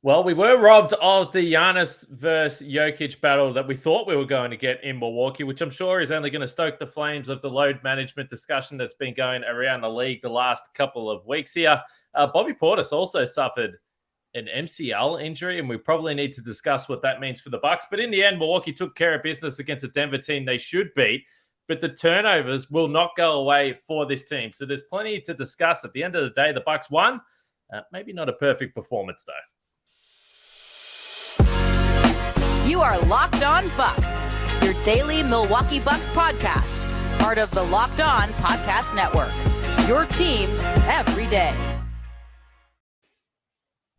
Well, we were robbed of the Giannis versus Jokic battle that we thought we were going to get in Milwaukee, which I'm sure is only going to stoke the flames of the load management discussion that's been going around the league the last couple of weeks here. Bobby Portis also suffered an MCL injury, and we probably need to discuss what that means for the Bucks. But in the end, Milwaukee took care of business against a Denver team they should beat. But the turnovers will not go away for this team. So there's plenty to discuss. At the end of the day, the Bucks won. Maybe not a perfect performance, though. You are Locked On Bucks, your daily Milwaukee Bucks podcast, part of the Locked On Podcast Network, your team every day.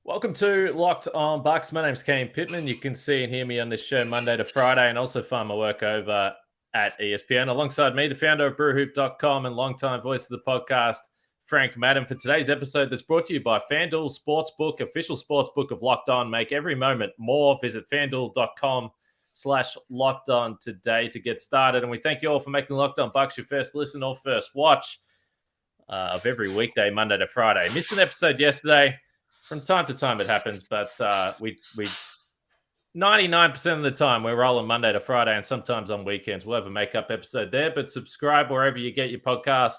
Welcome to Locked On Bucks. My name's Kane Pittman. You can see and hear me on this show Monday to Friday, and also find my work over at ESPN. Alongside me, the founder of brewhoop.com and longtime voice of the podcast, Frank Madden, for today's episode that's brought to you by FanDuel Sportsbook, official sportsbook of Locked On. Make every moment more. Visit FanDuel.com/Locked On today to get started. And we thank you all for making Locked On Bucks your first listen or first watch of every weekday, Monday to Friday. Missed an episode yesterday. From time to time it happens, but we 99% of the time we're rolling Monday to Friday, and sometimes on weekends. We'll have a makeup episode there, but subscribe wherever you get your podcasts,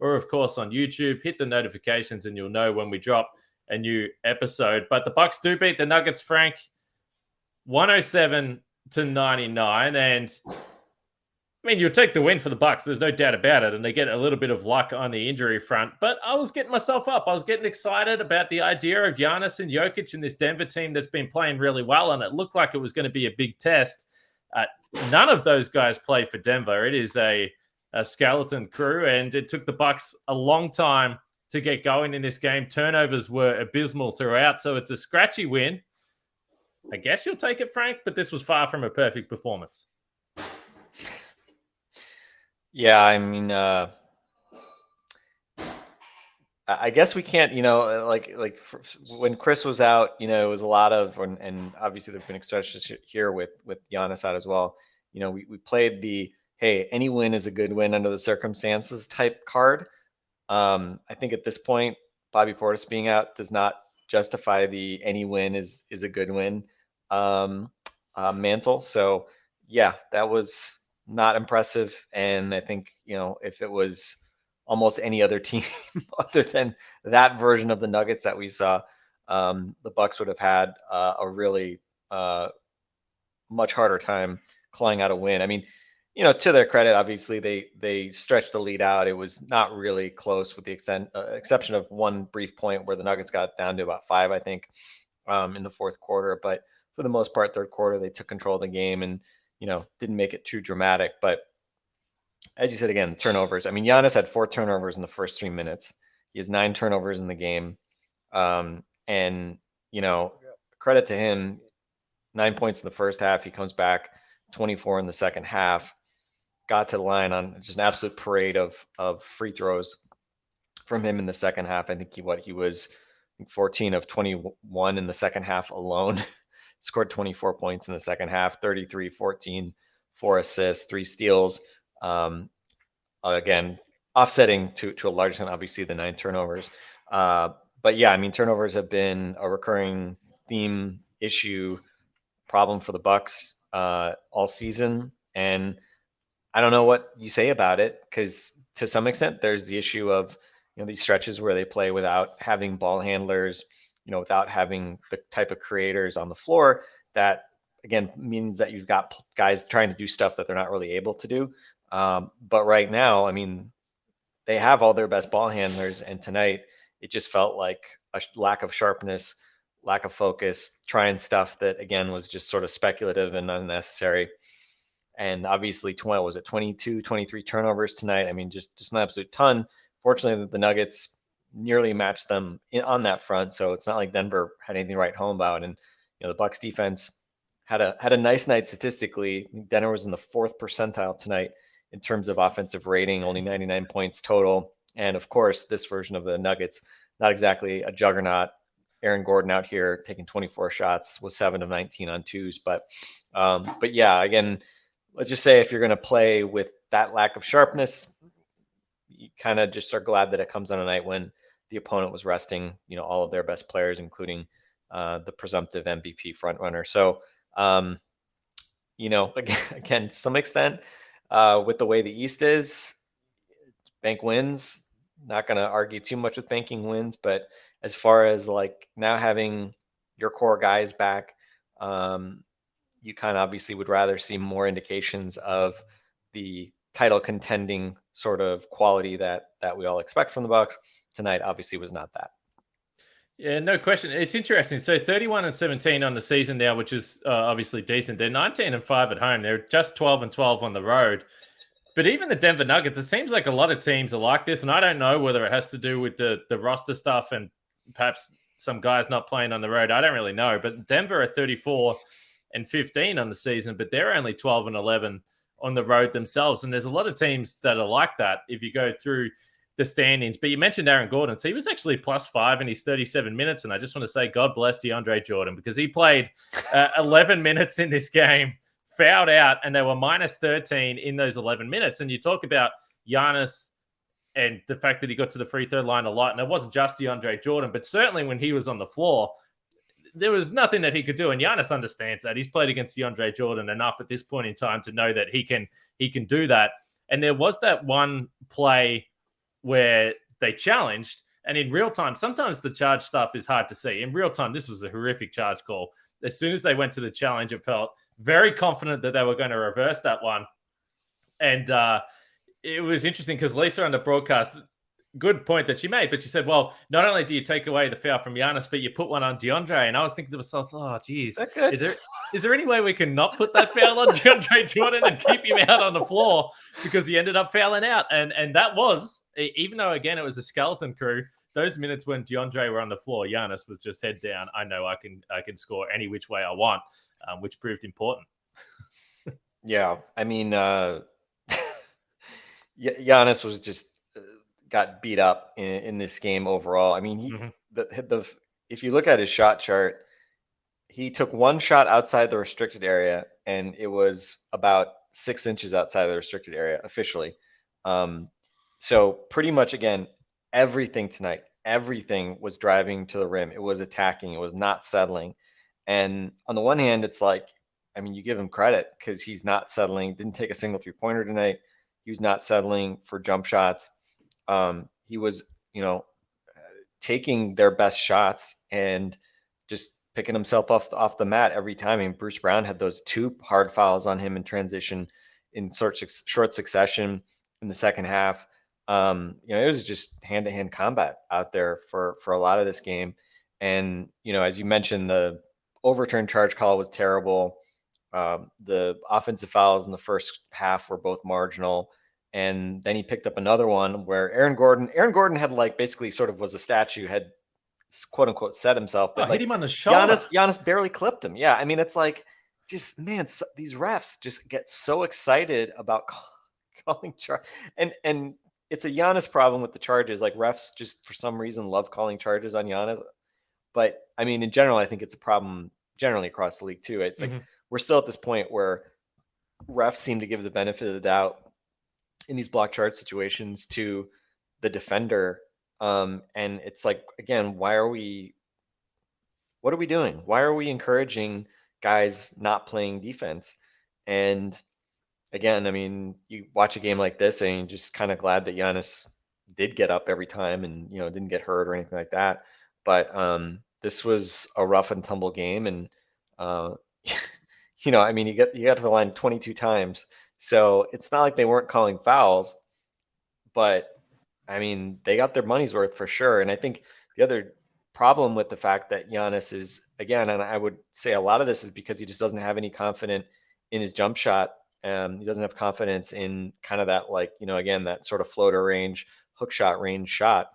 or of course on YouTube. Hit the notifications and you'll know when we drop a new episode. But the Bucks do beat the Nuggets, Frank, 107-99. And I mean, you'll take the win for the Bucks. There's no doubt about it. And they get a little bit of luck on the injury front. But I was getting myself up. I was getting excited about the idea of Giannis and Jokic in this Denver team that's been playing really well. And it looked like it was going to be a big test. None of those guys play for Denver. It is a skeleton crew. And it took the Bucks a long time to get going in this game. Turnovers were abysmal throughout. So it's a scratchy win. I guess you'll take it, Frank. But this was far from a perfect performance. Yeah, I mean, I guess we can't, when Chris was out, it was a lot of, and obviously there've been stretches here with Giannis out as well. We played the, hey, any win is a good win under the circumstances type card. I think at this point, Bobby Portis being out does not justify the any win is a good win mantle. So yeah, that was not impressive. And I think, if it was almost any other team other than that version of the Nuggets that we saw, the Bucks would have had a really much harder time clawing out a win. I mean, to their credit, obviously they stretched the lead out. It was not really close with the exception of one brief point where the Nuggets got down to about 5, I think, in the fourth quarter. But for the most part, third quarter, they took control of the game and, didn't make it too dramatic. But as you said, again, the turnovers. I mean, Giannis had 4 turnovers in the first 3 minutes. He has 9 turnovers in the game. And, credit to him, 9 points in the first half. He comes back 24 in the second half. Got to the line on just an absolute parade of free throws from him in the second half. I think he was 14 of 21 in the second half alone. Scored 24 points in the second half, 33, 14, 4 assists, 3 steals. Again, offsetting to a large extent, obviously, the 9 turnovers. But yeah, I mean, turnovers have been a recurring theme, issue, problem for the Bucks all season. And I don't know what you say about it, because to some extent, there's the issue of these stretches where they play without having ball handlers, without having the type of creators on the floor that, again, means that you've got guys trying to do stuff that they're not really able to do. But right now, I mean, they have all their best ball handlers. And tonight, it just felt like a lack of sharpness, lack of focus, trying stuff that, again, was just sort of speculative and unnecessary. And obviously, 22, 23 turnovers tonight. I mean, just an absolute ton. Fortunately, the Nuggets nearly matched them on that front. So it's not like Denver had anything to write home about. And, the Bucks defense had a nice night statistically. Denver was in the 4th percentile tonight in terms of offensive rating, only 99 points total. And of course, this version of the Nuggets, not exactly a juggernaut. Aaron Gordon out here taking 24 shots, was 7 of 19 on twos. But yeah, again, let's just say if you're going to play with that lack of sharpness, you kind of just are glad that it comes on a night when the opponent was resting, all of their best players, including, the presumptive MVP frontrunner. So, again, to some extent, with the way the East is, bank wins. Not going to argue too much with banking wins, but as far as like now having your core guys back, you kind of obviously would rather see more indications of the title contending sort of quality that we all expect from the Bucks. Tonight obviously was not that. Yeah, no question. It's interesting. So 31-17 on the season now, which is obviously decent. They're 19-5 at home. They're just 12-12 on the road. But even the Denver Nuggets, it seems like a lot of teams are like this, and I don't know whether it has to do with the roster stuff and perhaps some guys not playing on the road. I don't really know. But Denver are 34-15 on the season, but they're only 12-11 on the road themselves. And there's a lot of teams that are like that if you go through the standings. But you mentioned Aaron Gordon. So he was actually +5 in his 37 minutes. And I just want to say God bless DeAndre Jordan, because he played 11 minutes in this game, fouled out, and they were -13 in those 11 minutes. And you talk about Giannis and the fact that he got to the free throw line a lot. And it wasn't just DeAndre Jordan, but certainly when he was on the floor, there was nothing that he could do. And Giannis understands that. He's played against DeAndre Jordan enough at this point in time to know that he can do that. And there was that one play where they challenged, and in real time, sometimes the charge stuff is hard to see. In real time, this was a horrific charge call. As soon as they went to the challenge, it felt very confident that they were going to reverse that one. And it was interesting because Lisa on the broadcast, good point that she made, but she said, well, not only do you take away the foul from Giannis, but you put one on DeAndre. And I was thinking to myself, oh, geez, is there any way we can not put that foul on DeAndre Jordan and keep him out on the floor, because he ended up fouling out? And that was, even though, again, it was a skeleton crew, those minutes when DeAndre were on the floor, Giannis was just head down. I know I can score any which way I want, which proved important. Yeah, I mean, Giannis was just got beat up in this game overall. I mean, if you look at his shot chart, he took one shot outside the restricted area, and it was about 6 inches outside of the restricted area officially. So pretty much, again, everything tonight, everything was driving to the rim. It was attacking. It was not settling. And on the one hand, it's like, I mean, you give him credit because he's not settling. Didn't take a single 3-pointer tonight. He was not settling for jump shots. He was, taking their best shots and just picking himself off the mat every time. I mean, Bruce Brown had those 2 hard fouls on him in transition in short succession in the second half. It was just hand-to-hand combat out there for a lot of this game. And, as you mentioned, the overturned charge call was terrible. The offensive fouls in the first half were both marginal. And then he picked up another one where Aaron Gordon had basically sort of was a statue, had quote unquote set himself, but hit him on the shoulder. Giannis barely clipped him. Yeah. I mean, it's like, just, man, these refs just get so excited about calling charge. And it's a Giannis problem with the charges. Like, refs just for some reason love calling charges on Giannis. But I mean, in general, I think it's a problem generally across the league too. It's like, we're still at this point where refs seem to give the benefit of the doubt in these block charge situations to the defender. And it's like, again, what are we doing? Why are we encouraging guys not playing defense? And again, I mean, you watch a game like this and you're just kind of glad that Giannis did get up every time and, didn't get hurt or anything like that. But this was a rough and tumble game. And, I mean, you got to the line 22 times. So it's not like they weren't calling fouls, but I mean, they got their money's worth for sure. And I think the other problem with the fact that Giannis is, again, and I would say a lot of this is because he just doesn't have any confidence in his jump shot. He doesn't have confidence in kind of that, again, that sort of floater range, hook shot range shot.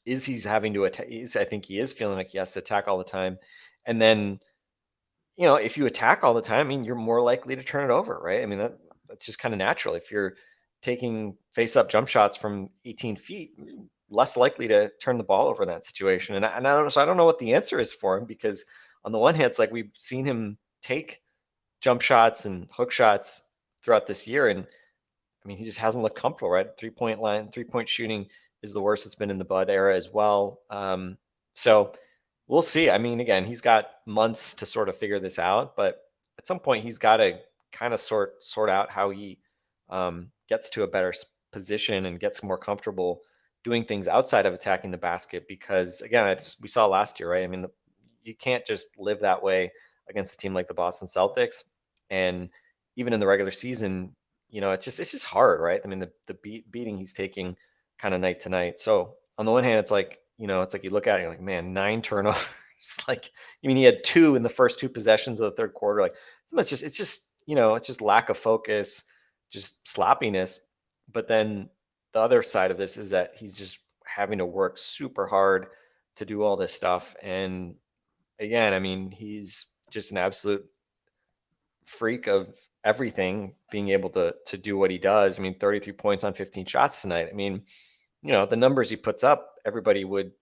He's having to attack. I think he is feeling like he has to attack all the time. And then, if you attack all the time, I mean, you're more likely to turn it over, right? I mean, that's just kind of natural. If you're taking face-up jump shots from 18 feet, less likely to turn the ball over in that situation. And I don't know what the answer is for him, because on the one hand, it's like we've seen him take jump shots and hook shots throughout this year, and I mean, he just hasn't looked comfortable, right? 3-point shooting is the worst it's been in the Bud era as well. So, We'll see. I mean, again, he's got months to sort of figure this out, but at some point he's got to kind of sort out how he gets to a better position and gets more comfortable doing things outside of attacking the basket. Because again, we saw last year, right? I mean, you can't just live that way against a team like the Boston Celtics, and even in the regular season, it's just hard, right? I mean, the beating he's taking kind of night to night. So on the one hand, it's like you look at it, you're like, man, 9 turnovers. Like, I mean, he had 2 in the first 2 possessions of the third quarter. Like, it's just lack of focus, just sloppiness. But then the other side of this is that he's just having to work super hard to do all this stuff. And again, I mean, he's just an absolute freak of everything, being able to do what he does. I mean, 33 points on 15 shots tonight. I mean, the numbers he puts up, everybody would,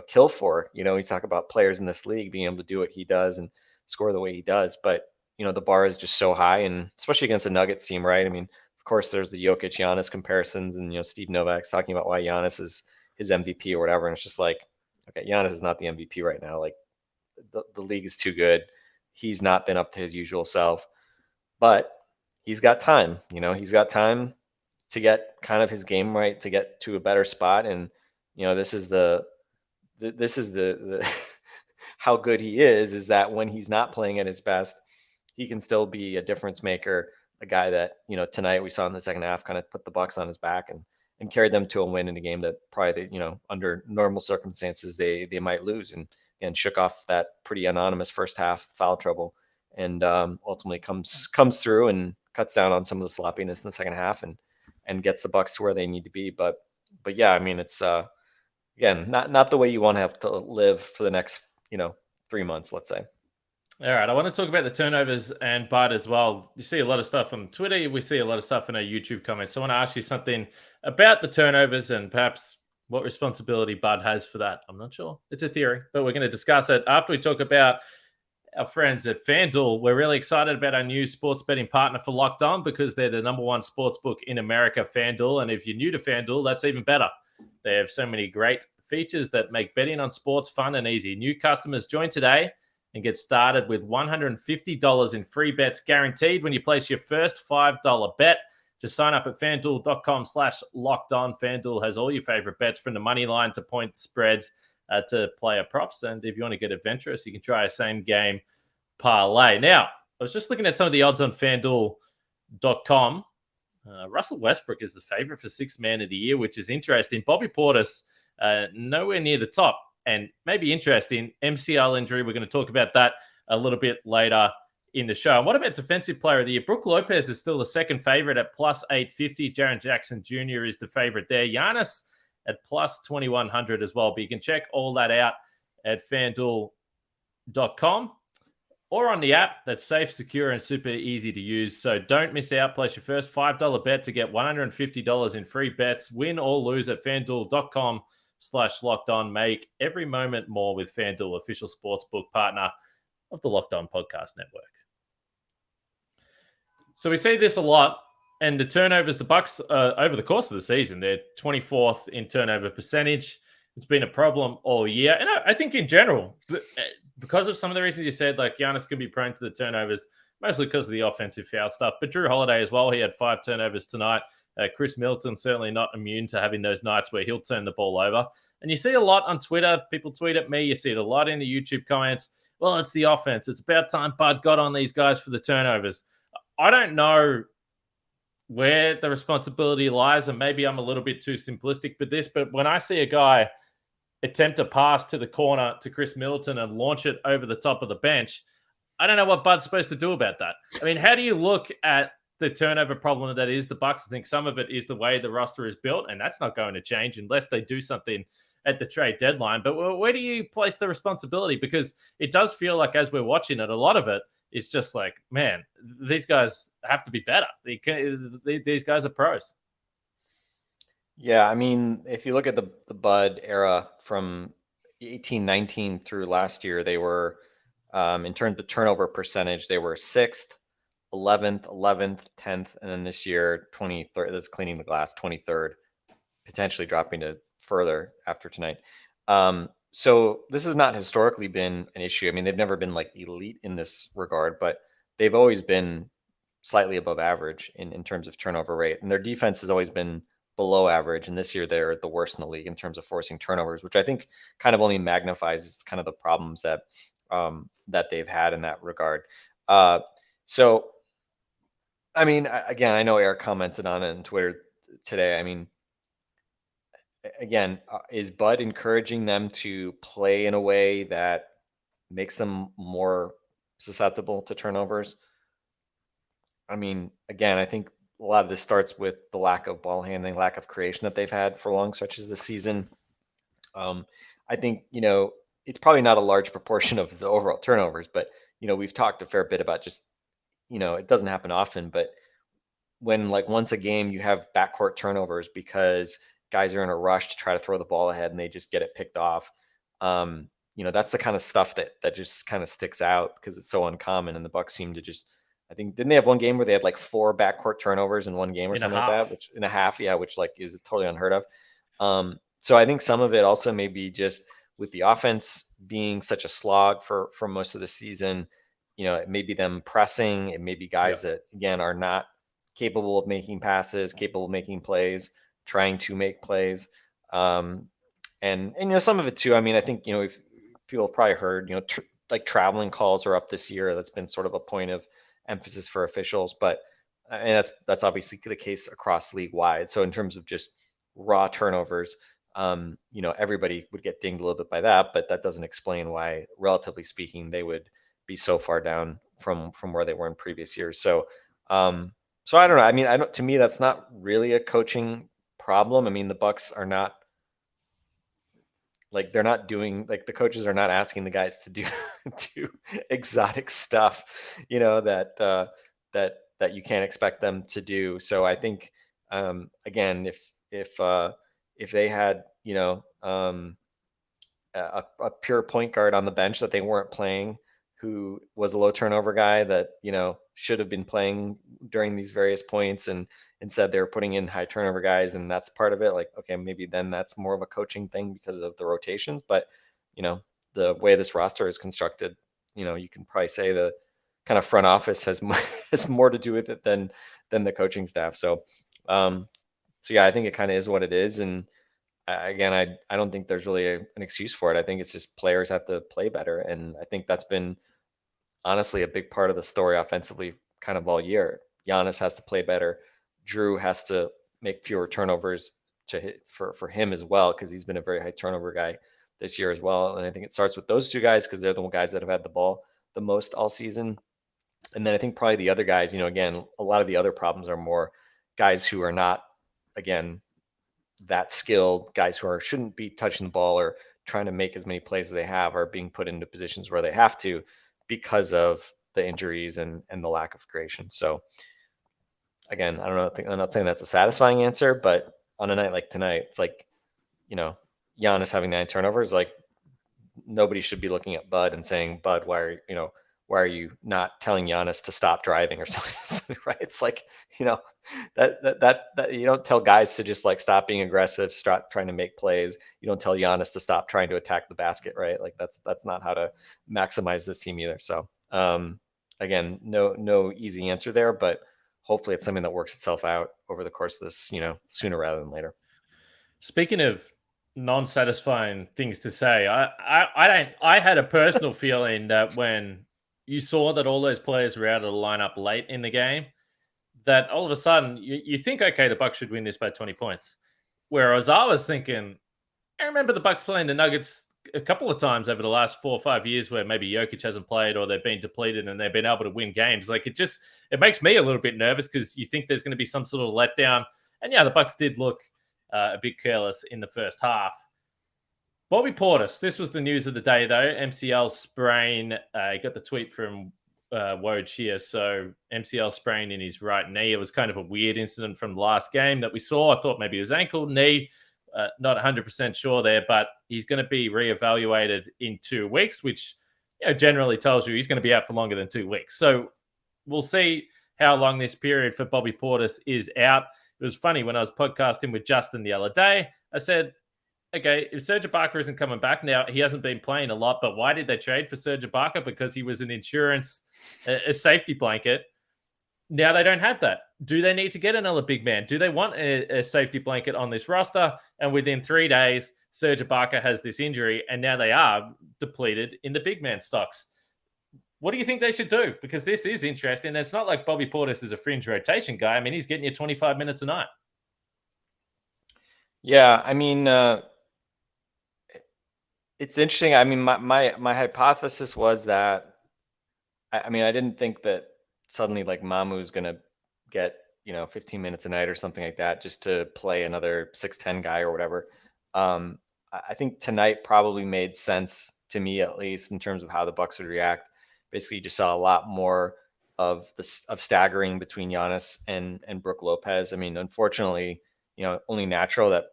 kill for. You talk about players in this league being able to do what he does and score the way he does. But, the bar is just so high, and especially against a Nuggets team, right? I mean, of course, there's the Jokic Giannis comparisons, and, Steve Novak's talking about why Giannis is his MVP or whatever. And it's just like, okay, Giannis is not the MVP right now. Like, the league is too good. He's not been up to his usual self, but he's got time. He's got time to get kind of his game right, to get to a better spot. And this is the how good he is that when he's not playing at his best, he can still be a difference maker, a guy that tonight we saw in the second half kind of put the Bucks on his back and carried them to a win in a game that probably under normal circumstances they might lose, and shook off that pretty anonymous first half foul trouble, and ultimately comes through and cuts down on some of the sloppiness in the second half and gets the Bucks to where they need to be. But yeah, I mean, it's again, not the way you want to have to live for the next 3 months, let's say. All right, I want to talk about the turnovers and Bud as well. You see a lot of stuff on Twitter. We see a lot of stuff in our YouTube comments. So I want to ask you something about the turnovers and perhaps what responsibility Bud has for that. I'm not sure. It's a theory, but we're going to discuss it after we talk about our friends at FanDuel. We're really excited about our new sports betting partner for Locked On because they're the #1 sports book in America, FanDuel. And if you're new to FanDuel, that's even better. They have so many great features that make betting on sports fun and easy. New customers join today and get started with $150 in free bets guaranteed when you place your first $5 bet. Just sign up at FanDuel.com/lockedon. FanDuel has all your favorite bets from the money line to point spreads to player props. And if you want to get adventurous, you can try a same game parlay. Now, I was just looking at some of the odds on FanDuel.com. Russell Westbrook is the favorite for 6th man of the year, which is interesting. Bobby Portis, nowhere near the top. And maybe interesting, MCL injury. We're going to talk about that a little bit later in the show. And what about defensive player of the year? Brook Lopez is still the second favorite at +850. Jaren Jackson Jr. is the favorite there. Giannis at +2100 as well. But you can check all that out at FanDuel.com or on the app. That's safe, secure, and super easy to use. So don't miss out. Place your first $5 bet to get $150 in free bets. Win or lose at FanDuel.com/locked on. Make every moment more with FanDuel, official sportsbook partner of the Locked On Podcast Network. So we see this a lot, and the turnovers, the Bucks over the course of the season, they're 24th in turnover percentage. It's been a problem all year. And I think in general, because of some of the reasons you said, like Giannis could be prone to the turnovers, mostly because of the offensive foul stuff. But Drew Holiday as well, he had 5 turnovers tonight. Chris Middleton certainly not immune to having those nights where he'll turn the ball over. And you see a lot on Twitter. People tweet at me. You see it a lot in the YouTube comments. Well, it's the offense. It's about time Bud got on these guys for the turnovers. I don't know where the responsibility lies, and maybe I'm a little bit too simplistic with this, but when I see a guy attempt a pass to the corner to Chris Middleton and launch it over the top of the bench, I don't know what Bud's supposed to do about that. I mean, how do you look at the turnover problem that is the Bucks? I think some of it is the way the roster is built, and that's not going to change unless they do something at the trade deadline. But where do you place the responsibility? Because it does feel like, as we're watching it, a lot of it is just like, man, these guys have to be better. These guys are pros. Yeah, I mean, if you look at the Bud era from 18-19 through last year, they were, in terms of turnover percentage, they were 6th, 11th, 10th, and then this year, 23rd. This is cleaning the glass, 23rd, potentially dropping to further after tonight. So this has not historically been an issue. I mean, they've never been like elite in this regard, but they've always been slightly above average in terms of turnover rate. And their defense has always been below average. And this year they're the worst in the league in terms of forcing turnovers, which I think kind of only magnifies kind of the problems that they've had in that regard. So I mean, again, I know Eric commented on it on Twitter today. I mean, again, is Bud encouraging them to play in a way that makes them more susceptible to turnovers? I mean, again, I think a lot of this starts with the lack of ball handling, lack of creation that they've had for long stretches this season. I think, it's probably not a large proportion of the overall turnovers, but, we've talked a fair bit about just, it doesn't happen often, but when like once a game you have backcourt turnovers because guys are in a rush to try to throw the ball ahead and they just get it picked off. That's the kind of stuff that just kind of sticks out because it's so uncommon. And the Bucks seem to just, I think, didn't they have one game where they had like 4 backcourt turnovers in one game or In a something like half. that, which in a half, yeah, which like is totally unheard of. So I think some of it also may be just with the offense being such a slog for most of the season. It may be them pressing. It may be guys that again are not capable of making passes, capable of making plays, trying to make plays. And some of it too. I mean, I think if people have probably heard like traveling calls are up this year. That's been sort of a point of emphasis for officials, but and that's obviously the case across league wide. So in terms of just raw turnovers, everybody would get dinged a little bit by that, but that doesn't explain why, relatively speaking, they would be so far down from where they were in previous years. So so I don't know. I mean, I don't. To me, that's not really a coaching problem. I mean, the Bucks are not like they're not doing like the coaches are not asking the guys to do do exotic stuff, that you can't expect them to do. So I think again, if they had a pure point guard on the bench that they weren't playing, who was a low turnover guy that should have been playing during these various points, and instead they were putting in high turnover guys, and that's part of it. Like, okay, maybe then that's more of a coaching thing because of the rotations. But the way this roster is constructed, you can probably say the kind of front office has has more to do with it than the coaching staff. So yeah, I think it kind of is what it is. And again, I don't think there's really an excuse for it. I think it's just players have to play better, and I think that's been honestly a big part of the story offensively kind of all year. Giannis has to play better. Drew has to make fewer turnovers to hit for him as well, because he's been a very high turnover guy this year as well. And I think it starts with those two guys because they're the guys that have had the ball the most all season. And then I think probably the other guys, again, a lot of the other problems are more guys who are not, again, that skilled, guys who shouldn't be touching the ball or trying to make as many plays as they have are being put into positions where they have to because of the injuries and the lack of creation. So again, I don't know. I'm not saying that's a satisfying answer, but on a night like tonight, it's like, Giannis having 9 turnovers, like nobody should be looking at Bud and saying, Bud, why are you not telling Giannis to stop driving or something, right? It's like, that you don't tell guys to just like stop being aggressive, stop trying to make plays. You don't tell Giannis to stop trying to attack the basket, right? Like that's not how to maximize this team either. So again, no easy answer there, but hopefully it's something that works itself out over the course of this, sooner rather than later. Speaking of non-satisfying things to say, I had a personal feeling that when you saw that all those players were out of the lineup late in the game, that all of a sudden you think, okay, the Bucks should win this by 20 points. Whereas I was thinking, I remember the Bucks playing the Nuggets a couple of times over the last 4 or 5 years where maybe Jokic hasn't played or they've been depleted and they've been able to win games. Like it makes me a little bit nervous because you think there's going to be some sort of letdown. And yeah, the Bucks did look a bit careless in the first half. Bobby Portis, this was the news of the day, though. MCL sprain. Got the tweet from Woj here. So MCL sprain in his right knee. It was kind of a weird incident from the last game that we saw. I thought maybe it was ankle, knee. Not 100% sure there, but he's going to be reevaluated in 2 weeks, which generally tells you he's going to be out for longer than 2 weeks. So we'll see how long this period for Bobby Portis is out. It was funny when I was podcasting with Justin the other day. I said, okay, if Serge Ibaka isn't coming back now, he hasn't been playing a lot, but why did they trade for Serge Ibaka? Because he was an insurance, a safety blanket. Now they don't have that. Do they need to get another big man? Do they want a safety blanket on this roster? And within 3 days, Serge Ibaka has this injury, and now they are depleted in the big man stocks. What do you think they should do? Because this is interesting. It's not like Bobby Portis is a fringe rotation guy. I mean, he's getting you 25 minutes a night. Yeah, I mean, it's interesting. I mean, my hypothesis was that, I mean, I didn't think that suddenly like Mamu's gonna get 15 minutes a night or something like that just to play another 6'10" guy or whatever. I think tonight probably made sense to me, at least in terms of how the Bucks would react. Basically, you just saw a lot more of staggering between Giannis and Brook Lopez. I mean, unfortunately, only natural that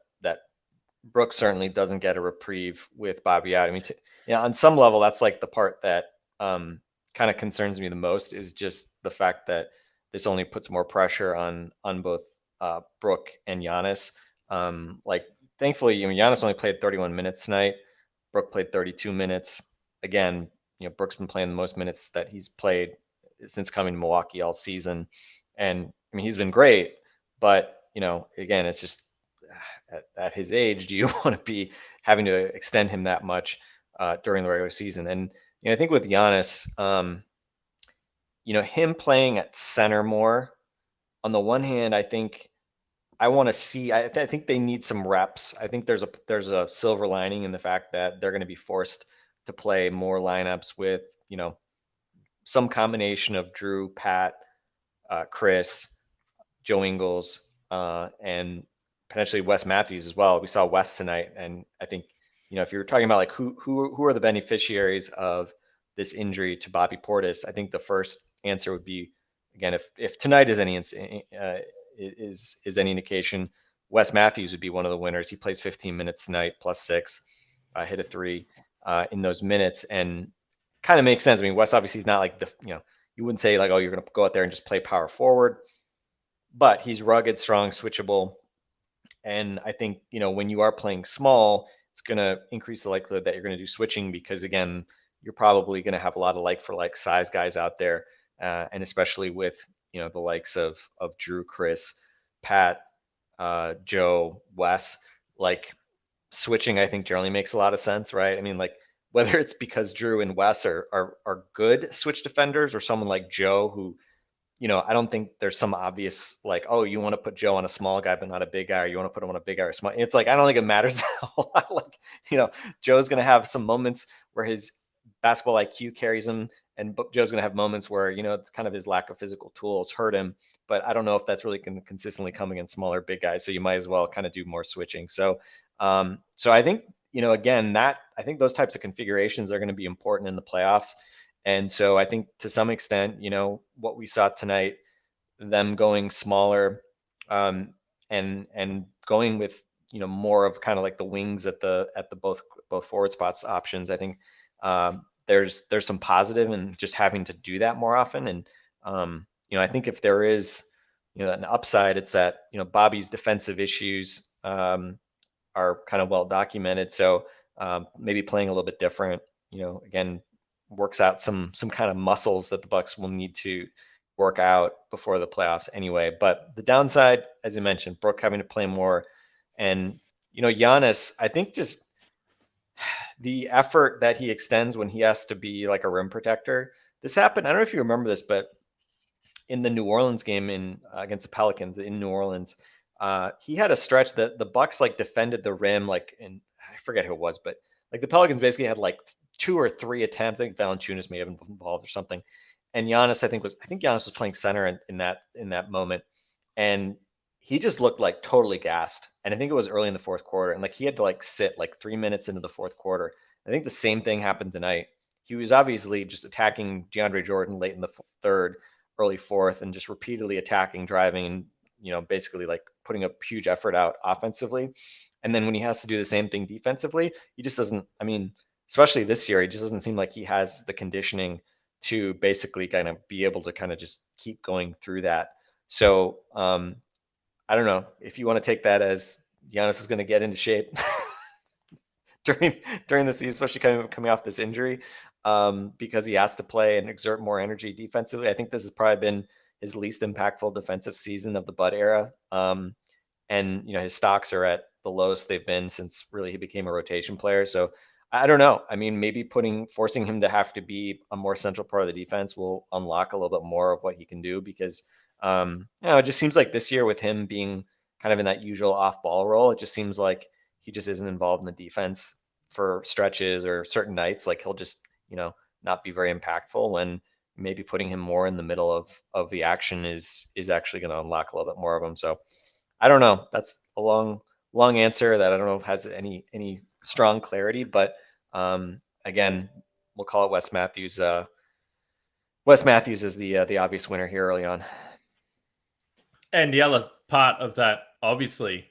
Brook certainly doesn't get a reprieve with Bobby out. I mean, on some level, that's like the part that kind of concerns me the most, is just the fact that this only puts more pressure on both Brook and Giannis. Like, thankfully, Giannis only played 31 minutes tonight. Brook played 32 minutes. Again, Brook's been playing the most minutes that he's played since coming to Milwaukee all season, and I mean, he's been great. But again, it's just at his age, do you want to be having to extend him that much during the regular season? And I think with Giannis, him playing at center more, on the one hand, I think I want to see, I think they need some reps. I think there's a silver lining in the fact that they're going to be forced to play more lineups with, some combination of Drew, Pat, Chris, Joe Ingles, and potentially Wes Matthews as well. We saw Wes tonight, and I think if you're talking about like who are the beneficiaries of this injury to Bobby Portis, I think the first answer would be, again, if tonight is any any indication, Wes Matthews would be one of the winners. He plays 15 minutes tonight, +6, hit a 3 in those minutes, and kind of makes sense. I mean, Wes obviously is not like you wouldn't say like, oh, you're going to go out there and just play power forward, but he's rugged, strong, switchable. And I think, when you are playing small, it's going to increase the likelihood that you're going to do switching, because again, you're probably going to have a lot of like for like size guys out there. And especially with, the likes of Drew, Chris, Pat, Joe, Wes, like switching, I think generally makes a lot of sense, right? I mean, like whether it's because Drew and Wes are good switch defenders, or someone like Joe who, I don't think there's some obvious like, oh, you want to put Joe on a small guy but not a big guy, or you want to put him on a big guy or small. It's like, I don't think it matters a whole lot. Like, Joe's going to have some moments where his basketball IQ carries him, and Joe's going to have moments where, it's kind of his lack of physical tools hurt him. But I don't know if that's really going to consistently come against smaller big guys. So you might as well kind of do more switching. So, so I think, again, I think those types of configurations are going to be important in the playoffs. And so I think to some extent, what we saw tonight, them going smaller, and going with, more of kind of like the wings at the both forward spots options. I think there's some positive in just having to do that more often. And I think if there is an upside, it's that Bobby's defensive issues are kind of well documented. So maybe playing a little bit different, again, works out some kind of muscles that the Bucks will need to work out before the playoffs anyway. But the downside, as you mentioned, Brook having to play more, and Giannis, I think just the effort that he extends when he has to be like a rim protector. This happened, I don't know if you remember this, but in the New Orleans game against the Pelicans in New Orleans, he had a stretch that the Bucks like defended the rim, like, and I forget who it was, but like the Pelicans basically had like 2 or 3 attempts. I think Valanciunas may have been involved or something. And Giannis, I think Giannis was playing center in that moment. And he just looked like totally gassed. And I think it was early in the fourth quarter. And like he had to like sit like 3 minutes into the fourth quarter. I think the same thing happened tonight. He was obviously just attacking DeAndre Jordan late in the third, early fourth, and just repeatedly attacking, driving, basically like putting a huge effort out offensively. And then when he has to do the same thing defensively, he just doesn't, I mean, especially this year, he just doesn't seem like he has the conditioning to basically kind of be able to kind of just keep going through that. So I don't know if you want to take that as Giannis is going to get into shape during the season, especially coming off this injury, because he has to play and exert more energy defensively. I think this has probably been his least impactful defensive season of the Bud era. And his stocks are at the lowest they've been since really he became a rotation player. So I don't know. I mean, maybe forcing him to have to be a more central part of the defense will unlock a little bit more of what he can do, because it just seems like this year with him being kind of in that usual off-ball role, it just seems like he just isn't involved in the defense for stretches or certain nights. Like he'll just not be very impactful, when maybe putting him more in the middle of the action is actually going to unlock a little bit more of him. So I don't know. That's a long answer that I don't know if has any strong clarity, but again, we'll call it Wes Matthews. Wes Matthews is the obvious winner here early on. And the other part of that, obviously,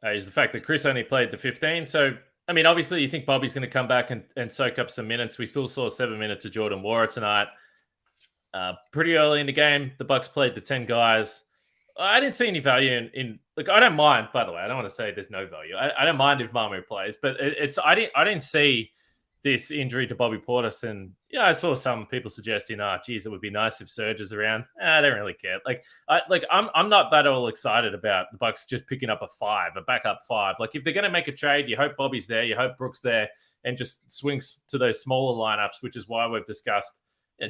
is the fact that Chris only played the 15. So, I mean, obviously, you think Bobby's going to come back and soak up some minutes. We still saw 7 minutes of Jordan Nwora tonight. Pretty early in the game, the Bucks played the 10 guys. I didn't see any value in look, I don't mind, by the way. I don't want to say there's no value. I don't mind if Mamu plays, but I didn't see this injury to Bobby Portis, and I saw some people suggesting, geez, it would be nice if Serge is around. I don't really care. I'm not that all excited about the Bucks just picking up a backup 5. Like if they're going to make a trade, you hope Bobby's there, you hope Brooks there, and just swings to those smaller lineups, which is why we've discussed.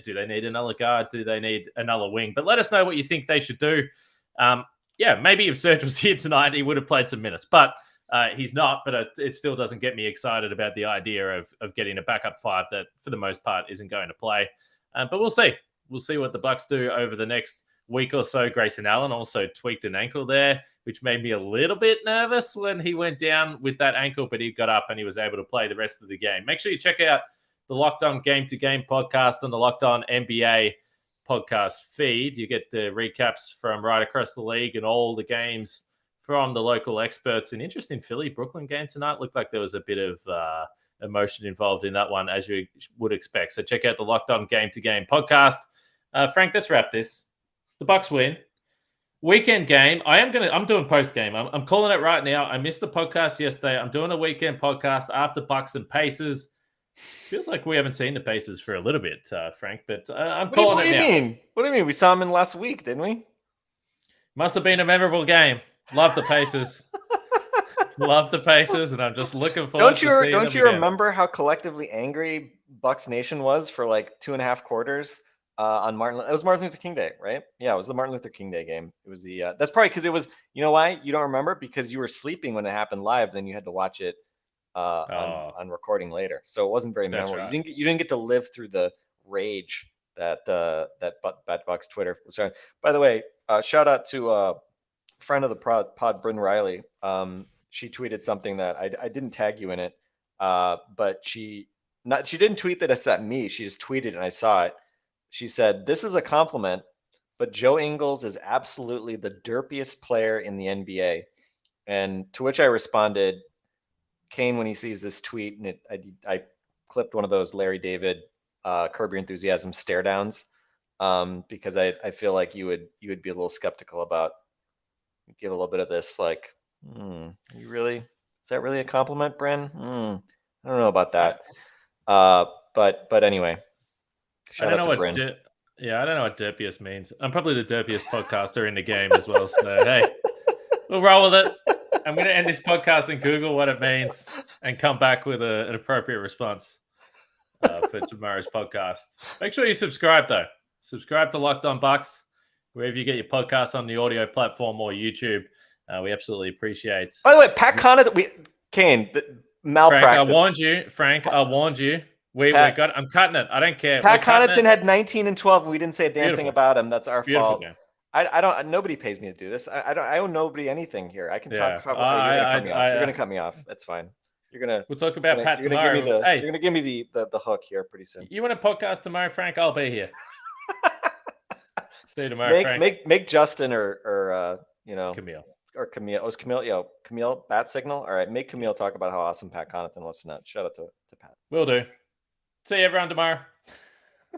Do they need another guard? Do they need another wing? But let us know what you think they should do. Maybe if Serge was here tonight, he would have played some minutes, but he's not. But it still doesn't get me excited about the idea of getting a backup 5 that, for the most part, isn't going to play. But we'll see. We'll see what the Bucks do over the next week or so. Grayson Allen also tweaked an ankle there, which made me a little bit nervous when he went down with that ankle, but he got up and he was able to play the rest of the game. Make sure you check out the Locked On Game to Game podcast on the Locked On NBA podcast feed. You get the recaps from right across the league and all the games from the local experts. An interesting Philly-Brooklyn game tonight. Looked like there was a bit of emotion involved in that one, as you would expect. So check out the Locked On Game to Game podcast. Frank, let's wrap this. The Bucks win. Weekend game. I'm doing post game. I'm calling it right now. I missed the podcast yesterday. I'm doing a weekend podcast after Bucks and Pacers. Feels like we haven't seen the Pacers for a little bit, Frank, but I'm calling it now. What do you mean? We saw them in last week, didn't we? Must have been a memorable game. Love the Pacers. Love the Pacers, and I'm just looking forward to seeing them Don't you remember how collectively angry Bucks Nation was for like 2.5 quarters on Martin? It was Martin Luther King Day, right? Yeah, it was the Martin Luther King Day game. It was the that's probably because it was. You know why you don't remember? Because you were sleeping when it happened live. Then you had to watch it on recording later, so it wasn't very memorable. Right. You didn't get to live through the rage that Bucks Twitter was on. By the way, shout out to a friend of the pod, Bryn Riley. She tweeted something that I didn't tag you in it, but she didn't tweet that it's at me. She just tweeted and I saw it. She said, "This is a compliment, but Joe Ingles is absolutely the derpiest player in the NBA." And to which I responded, Kane, when he sees this tweet, and I clipped one of those Larry David Curb Your Enthusiasm stare downs, because I feel like you would be a little skeptical about, give a little bit of this like, you really, is that really a compliment, Bryn? I don't know about that. But anyway, shout out to Bryn. I don't know what derpiest means. I'm probably the derpiest podcaster in the game as well. So hey, we'll roll with it. I'm going to end this podcast and Google what it means and come back with an appropriate response for tomorrow's podcast. Make sure you subscribe, though. Subscribe to Locked On Bucks, wherever you get your podcasts on the audio platform or YouTube. We absolutely appreciate. By the way, Pat Connaughton, Kane, malpractice. Frank, I warned you. I'm cutting it. I don't care. Pat Connaughton had 19 and 12, and we didn't say a damn thing about him. That's our fault. Game. I don't. Nobody pays me to do this. I owe nobody anything here. I can talk. You're gonna cut me off. That's fine. We'll talk about Pat tomorrow. You're gonna give me the hook here pretty soon. You want a podcast tomorrow, Frank? I'll be here. See you tomorrow, Frank. Make Justin or Camille. Or Camille. Oh, it was Camille. Camille, bat signal. All right, make Camille talk about how awesome Pat Connaughton was tonight. Shout out to Pat. Will do. See you everyone tomorrow.